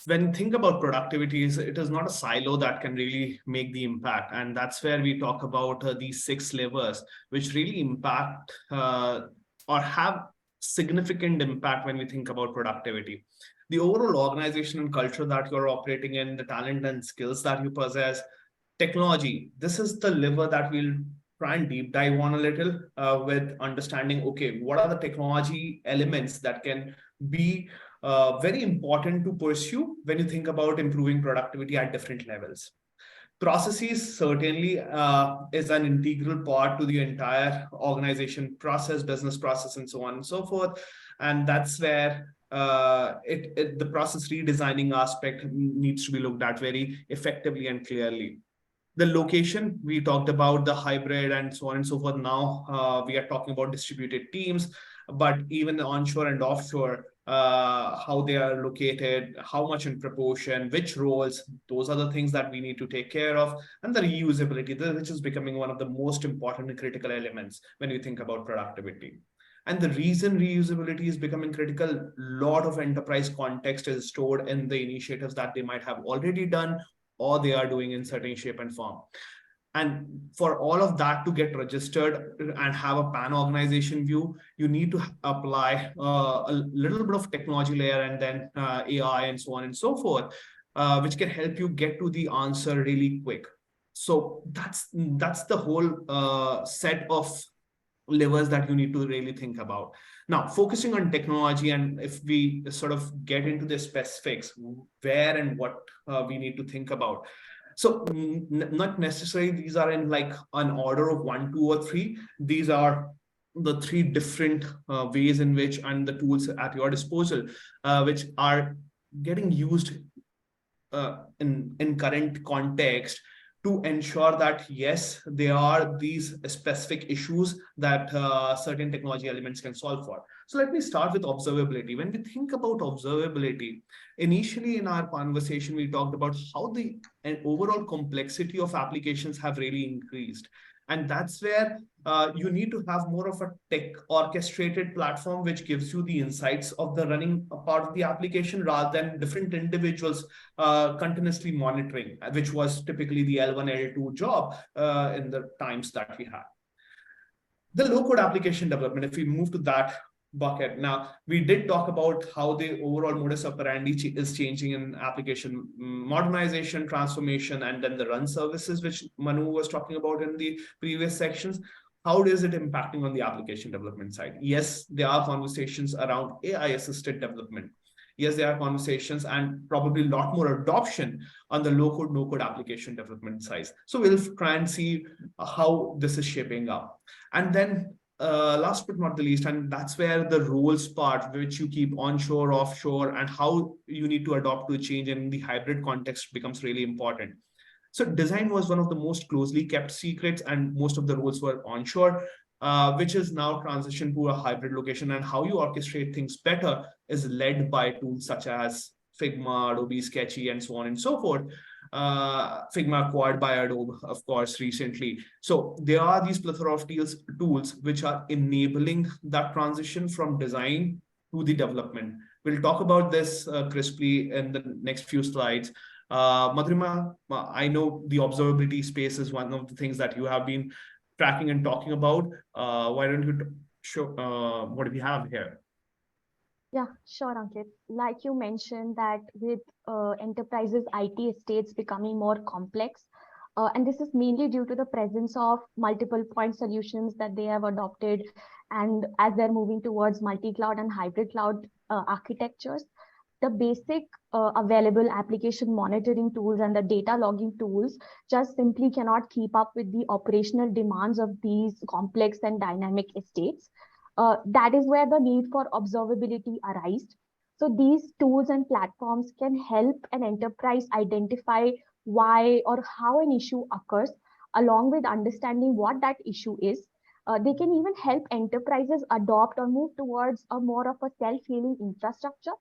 when you think about productivity, it is not a silo that can really make the impact. And that's where we talk about these 6 levers, which really impact or have significant impact when we think about productivity. The overall organization and culture that you're operating in, the talent and skills that you possess, technology, this is the lever that we'll try and deep dive on a little with understanding, okay, what are the technology elements that can be very important to pursue when you think about improving productivity at different levels. Processes certainly is an integral part to the entire organization process, business process, and so on and so forth. And that's where the process redesigning aspect needs to be looked at very effectively and clearly. The location, we talked about the hybrid and so on and so forth. Now we are talking about distributed teams, but even the onshore and offshore, how they are located, how much in proportion, which roles, those are the things that we need to take care of. And the reusability, which is becoming one of the most important and critical elements when you think about productivity. And the reason reusability is becoming critical, a lot of enterprise context is stored in the initiatives that they might have already done or they are doing in certain shape and form. And for all of that to get registered and have a pan organization view, you need to apply a little bit of technology layer and then AI and so on and so forth, which can help you get to the answer really quick. So that's the whole set of levers that you need to really think about. Now, focusing on technology, and if we sort of get into the specifics, where and what we need to think about. So not necessarily these are in like an order of 1, 2, or 3. These are the 3 different ways in which and the tools at your disposal, which are getting used in current context to ensure that, yes, there are these specific issues that certain technology elements can solve for. So let me start with observability. When we think about observability, initially in our conversation, we talked about how the overall complexity of applications have really increased. And that's where you need to have more of a tech orchestrated platform, which gives you the insights of the running part of the application rather than different individuals continuously monitoring, which was typically the L1, L2 job in the times that we had. The low-code application development, if we move to that bucket. Now, we did talk about how the overall modus operandi is changing in application modernization, transformation, and then the run services, which Manu was talking about in the previous sections. How is it impacting on the application development side? Yes, there are conversations around AI-assisted development. Yes, there are conversations and probably a lot more adoption on the low-code, no-code application development side. So we'll try and see how this is shaping up. And then last but not the least, and that's where the roles part, which you keep onshore, offshore, and how you need to adopt to a change in the hybrid context becomes really important. So design was one of the most closely kept secrets, and most of the roles were onshore, which is now transitioned to a hybrid location. And how you orchestrate things better is led by tools such as Figma, Adobe Sketchy, and so on and so forth. Figma acquired by Adobe, of course, recently. So there are these plethora of tools which are enabling that transition from design to the development. We'll talk about this crisply in the next few slides. Madhurima, I know the observability space is one of the things that you have been tracking and talking about. Why don't you show what do we have here? Yeah, sure, Ankit. Like you mentioned that with enterprises' IT estates becoming more complex, and this is mainly due to the presence of multiple point solutions that they have adopted, and as they're moving towards multi-cloud and hybrid cloud architectures, the basic available application monitoring tools and the data logging tools just simply cannot keep up with the operational demands of these complex and dynamic estates. That is where the need for observability arises. So these tools and platforms can help an enterprise identify why or how an issue occurs, along with understanding what that issue is. They can even help enterprises adopt or move towards a more of a self-healing infrastructure,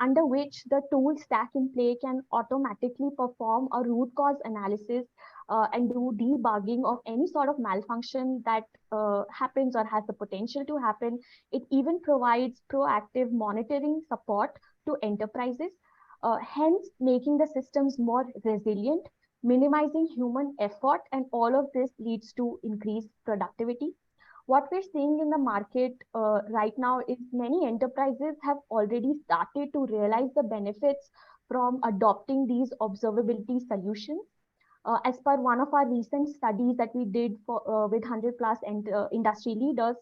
under which the tool stack in play can automatically perform a root cause analysis and do debugging of any sort of malfunction that happens or has the potential to happen. It even provides proactive monitoring support to enterprises, hence making the systems more resilient, minimizing human effort, and all of this leads to increased productivity. What we're seeing in the market right now is many enterprises have already started to realize the benefits from adopting these observability solutions. As per one of our recent studies that we did with 100 plus industry leaders,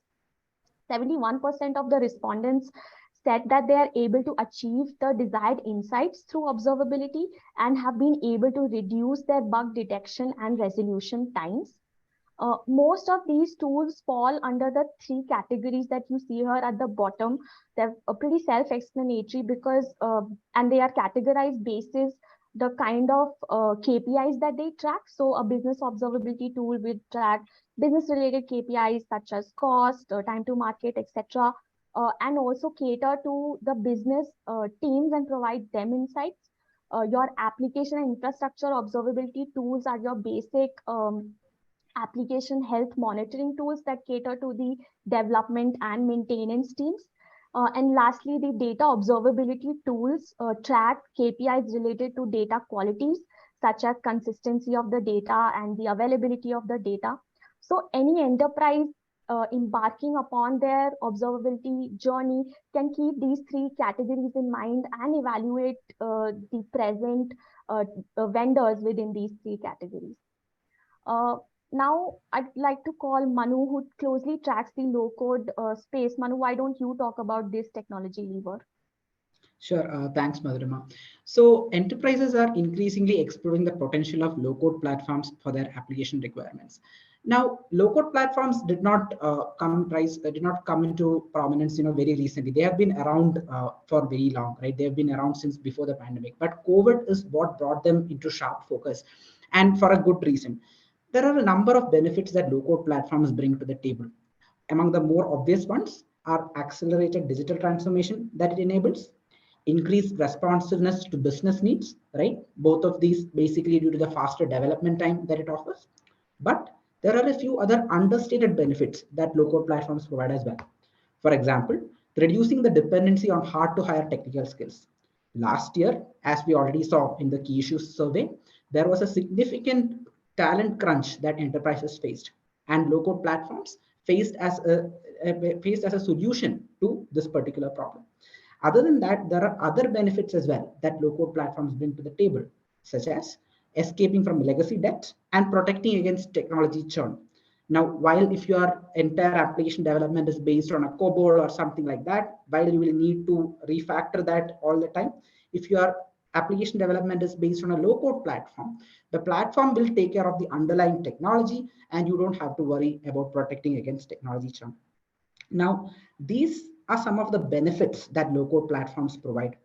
71% of the respondents said that they are able to achieve the desired insights through observability and have been able to reduce their bug detection and resolution times. Most of these tools fall under the three categories that you see here at the bottom. They're pretty self-explanatory because, and they are categorized basis the kind of KPIs that they track. So a business observability tool will track business-related KPIs such as cost, time to market, etc., and also cater to the business teams and provide them insights. Your application and infrastructure observability tools are your basic application health monitoring tools that cater to the development and maintenance teams. And lastly, the data observability tools track KPIs related to data qualities, such as consistency of the data and the availability of the data. So any enterprise embarking upon their observability journey can keep these three categories in mind and evaluate the present vendors within these three categories. Now, I'd like to call Manu, who closely tracks the low-code space. Manu, why don't you talk about this technology lever? Sure. Thanks, Madhurima. So enterprises are increasingly exploring the potential of low-code platforms for their application requirements. Now, low-code platforms did not come into prominence, very recently. They have been around for very long, right? They have been around since before the pandemic. But COVID is what brought them into sharp focus, and for a good reason. There are a number of benefits that low-code platforms bring to the table. Among the more obvious ones are accelerated digital transformation that it enables, increased responsiveness to business needs, right? Both of these basically due to the faster development time that it offers. But there are a few other understated benefits that low-code platforms provide as well. For example, reducing the dependency on hard-to-hire technical skills. Last year, as we already saw in the key issues survey, there was a significant talent crunch that enterprises faced, and low-code platforms faced as a solution to this particular problem. Other than that, there are other benefits as well that low-code platforms bring to the table, such as escaping from legacy debt and protecting against technology churn. Now, while if your entire application development is based on a COBOL or something like that, while you will need to refactor that all the time, if your application development is based on a low-code platform, the platform will take care of the underlying technology and you don't have to worry about protecting against technology churn. Now, these are some of the benefits that low-code platforms provide.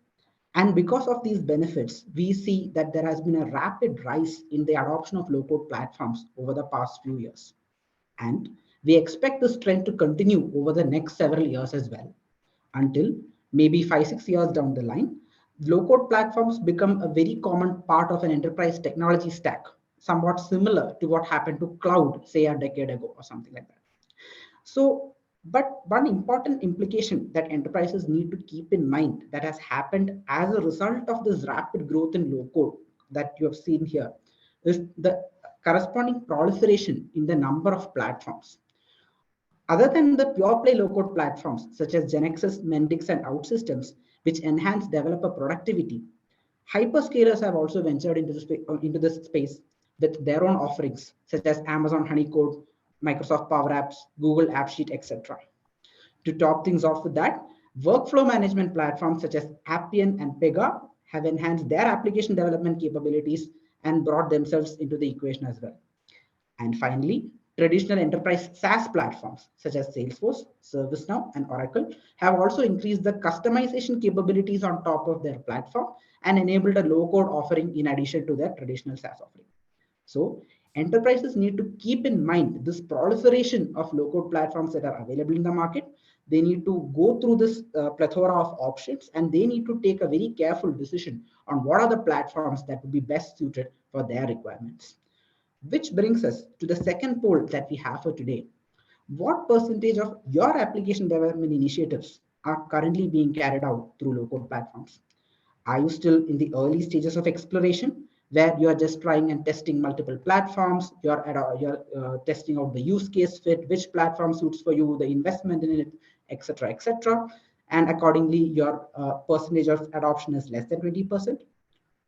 And because of these benefits, we see that there has been a rapid rise in the adoption of low-code platforms over the past few years. And we expect this trend to continue over the next several years as well, until maybe 5-6 years down the line, low-code platforms become a very common part of an enterprise technology stack, somewhat similar to what happened to cloud, say a decade ago or something like that. So, but one important implication that enterprises need to keep in mind that has happened as a result of this rapid growth in low-code that you have seen here is the corresponding proliferation in the number of platforms. Other than the pure play low-code platforms such as Genexus, Mendix, and OutSystems, which enhance developer productivity, hyperscalers have also ventured into this space with their own offerings, such as Amazon Honeycode, Microsoft Power Apps, Google AppSheet, etc. To top things off with that, workflow management platforms such as Appian and Pega have enhanced their application development capabilities and brought themselves into the equation as well. And finally, traditional enterprise SaaS platforms such as Salesforce, ServiceNow, and Oracle have also increased the customization capabilities on top of their platform and enabled a low-code offering in addition to their traditional SaaS offering. So enterprises need to keep in mind this proliferation of low-code platforms that are available in the market. They need to go through this plethora of options, and they need to take a very careful decision on what are the platforms that would be best suited for their requirements. Which brings us to the second poll that we have for today. What percentage of your application development initiatives are currently being carried out through low-code platforms? Are you still in the early stages of exploration, where you are just trying and testing multiple platforms, you're testing out the use case fit, which platform suits for you, the investment in it, etc., etc., and accordingly your percentage of adoption is less than 20%?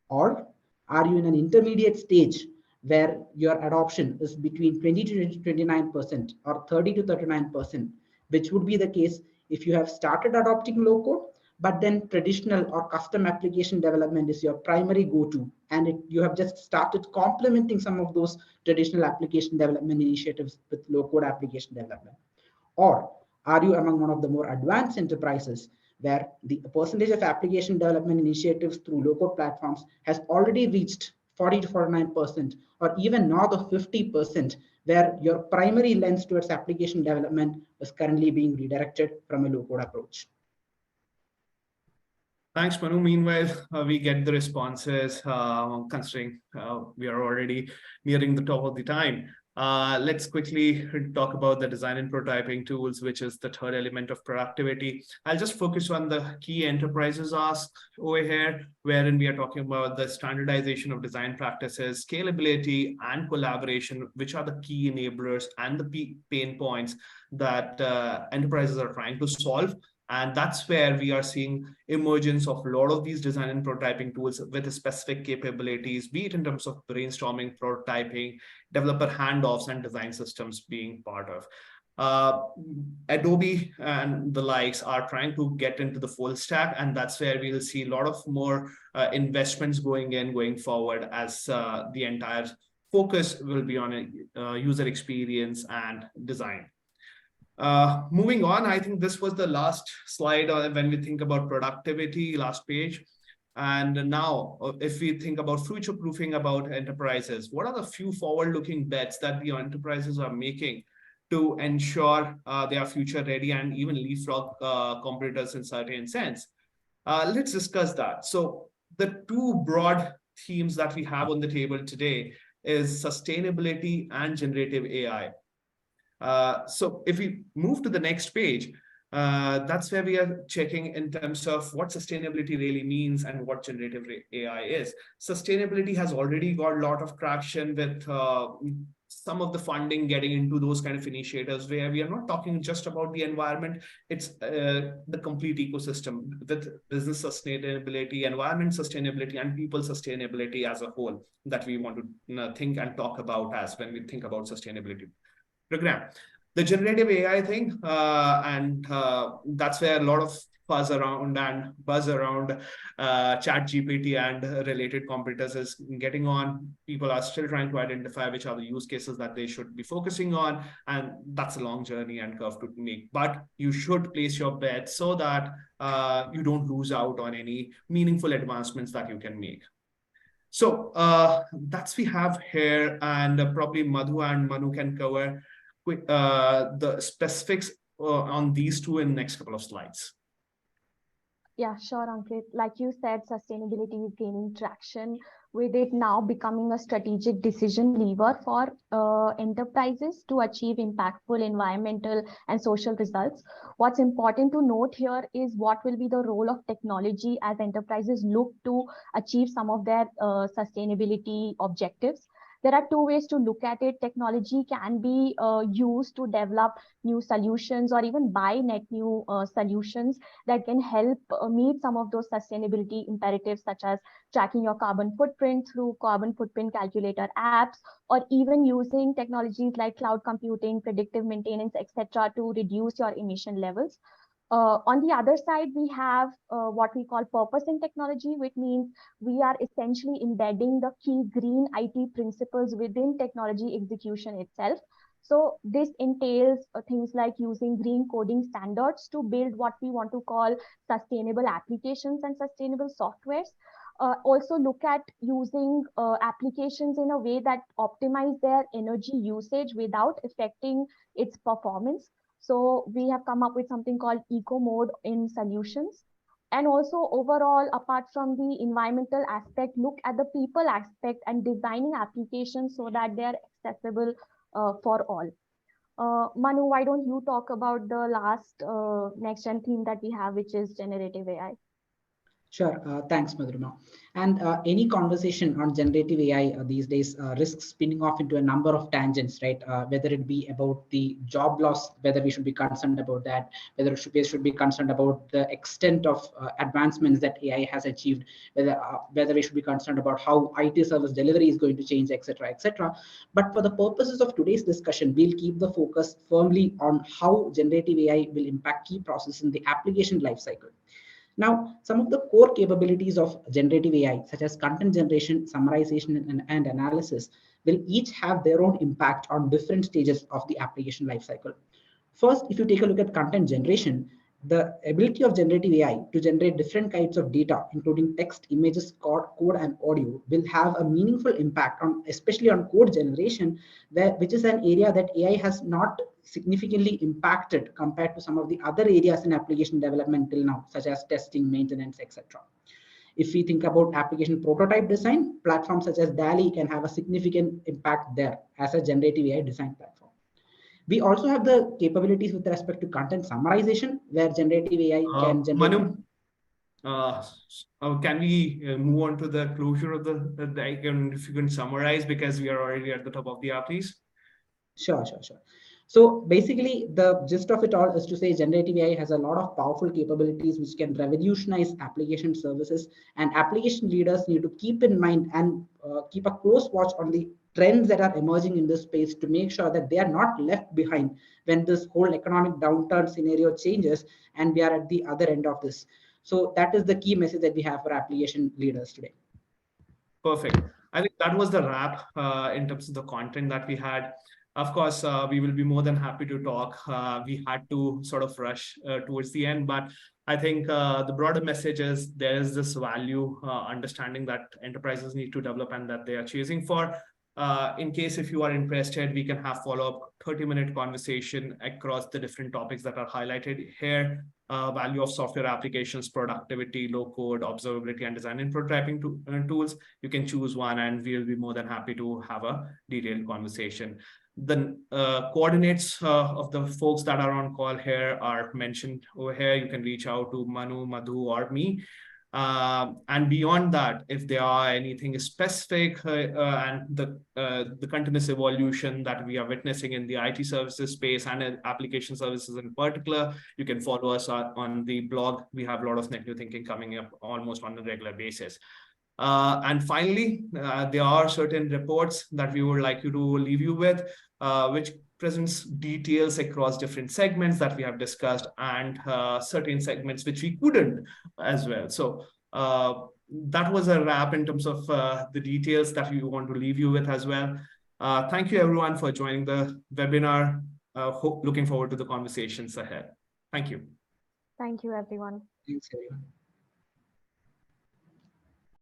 Or are you in an intermediate stage where your adoption is between 20 to 29% or 30 to 39%, which would be the case if you have started adopting low code, but then traditional or custom application development is your primary go-to, and you have just started complementing some of those traditional application development initiatives with low-code application development? Or are you among one of the more advanced enterprises where the percentage of application development initiatives through low-code platforms has already reached 40 to 49%, or even north of 50%, where your primary lens towards application development is currently being redirected from a low-code approach? Thanks, Manu. Meanwhile, we get the responses, considering we are already nearing the top of the time. Let's quickly talk about the design and prototyping tools, which is the third element of productivity. I'll just focus on the key enterprises ask over here, wherein we are talking about the standardization of design practices, scalability, and collaboration, which are the key enablers and the pain points that enterprises are trying to solve. And that's where we are seeing emergence of a lot of these design and prototyping tools with specific capabilities, be it in terms of brainstorming, prototyping, developer handoffs, and design systems being part of. Adobe and the likes are trying to get into the full stack, and that's where we'll see a lot of more investments going forward, as the entire focus will be on user experience and design. Moving on, I think this was the last slide when we think about productivity, last page. And now, if we think about future-proofing about enterprises, what are the few forward-looking bets that the enterprises are making to ensure they are future-ready and even leapfrog competitors in certain sense? Let's discuss that. So the two broad themes that we have on the table today is sustainability and generative AI. So if we move to the next page, that's where we are checking in terms of what sustainability really means and what generative AI is. Sustainability has already got a lot of traction with some of the funding getting into those kind of initiatives, where we are not talking just about the environment, it's the complete ecosystem with business sustainability, environment sustainability, and people sustainability as a whole that we want to think and talk about as when we think about sustainability program. The generative AI thing, and that's where a lot of fuzz around and buzz around chat GPT and related competitors is getting on. People are still trying to identify which are the use cases that they should be focusing on, and that's a long journey and curve to make. But you should place your bet so that you don't lose out on any meaningful advancements that you can make. So that's we have here, and probably Madhu and Manu can cover the specifics on these two in the next couple of slides. Yeah, sure, Ankit. Like you said, sustainability is gaining traction, with it now becoming a strategic decision lever for enterprises to achieve impactful environmental and social results. What's important to note here is what will be the role of technology as enterprises look to achieve some of their sustainability objectives. There are two ways to look at it. Technology can be used to develop new solutions or even buy net new solutions that can help meet some of those sustainability imperatives, such as tracking your carbon footprint through carbon footprint calculator apps, or even using technologies like cloud computing, predictive maintenance, etc., to reduce your emission levels. On the other side, we have what we call purpose in technology, which means we are essentially embedding the key green IT principles within technology execution itself. So this entails things like using green coding standards to build what we want to call sustainable applications and sustainable softwares. Also look at using applications in a way that optimize their energy usage without affecting its performance. So we have come up with something called eco mode in solutions. And also overall, apart from the environmental aspect, look at the people aspect and designing applications so that they are accessible for all. Manu, why don't you talk about the last next gen theme that we have, which is generative AI? Sure. Thanks, Madhurima. And any conversation on generative AI these days risks spinning off into a number of tangents, right? Whether it be about the job loss, whether we should be concerned about that, whether we should be concerned about the extent of advancements that AI has achieved, whether we should be concerned about how IT service delivery is going to change, etc., etc. But for the purposes of today's discussion, we'll keep the focus firmly on how generative AI will impact key processes in the application lifecycle. Now, some of the core capabilities of generative AI, such as content generation, summarization, and analysis, will each have their own impact on different stages of the application lifecycle. First, if you take a look at content generation, the ability of generative AI to generate different kinds of data, including text, images, code, and audio, will have a meaningful impact on, especially on code generation, which is an area that AI has not significantly impacted compared to some of the other areas in application development till now, such as testing, maintenance, etc. If we think about application prototype design, platforms such as DALI can have a significant impact there as a generative AI design platform. We also have the capabilities with respect to content summarization, where generative AI can generate. Manu, can we move on to the closure of the icon? If you can summarize, because we are already at the top of the hour, please. Sure. So basically, the gist of it all is to say generative AI has a lot of powerful capabilities which can revolutionize application services, and application leaders need to keep in mind and keep a close watch on the trends that are emerging in this space to make sure that they are not left behind when this whole economic downturn scenario changes and we are at the other end of this. So that is the key message that we have for application leaders today. Perfect. I think that was the wrap in terms of the content that we had. Of course, we will be more than happy to talk. We had to sort of rush towards the end, but I think the broader message is there is this value understanding that enterprises need to develop and that they are chasing for. In case if you are interested, we can have follow-up 30-minute conversation across the different topics that are highlighted here. Value of software applications, productivity, low code, observability, and design and prototyping tools. You can choose one and we'll be more than happy to have a detailed conversation. The coordinates of the folks that are on call here are mentioned over here. You can reach out to Manu, Madhu, or me. And beyond that, if there are anything specific and the continuous evolution that we are witnessing in the IT services space and application services in particular, you can follow us on the blog. We have a lot of net new thinking coming up almost on a regular basis. And finally, there are certain reports that we would like you to leave you with, which presents details across different segments that we have discussed and certain segments which we couldn't as well. So that was a wrap in terms of the details that we want to leave you with as well. Thank you everyone for joining the webinar. Looking forward to the conversations ahead. Thank you. Thank you, everyone. Thanks, everyone.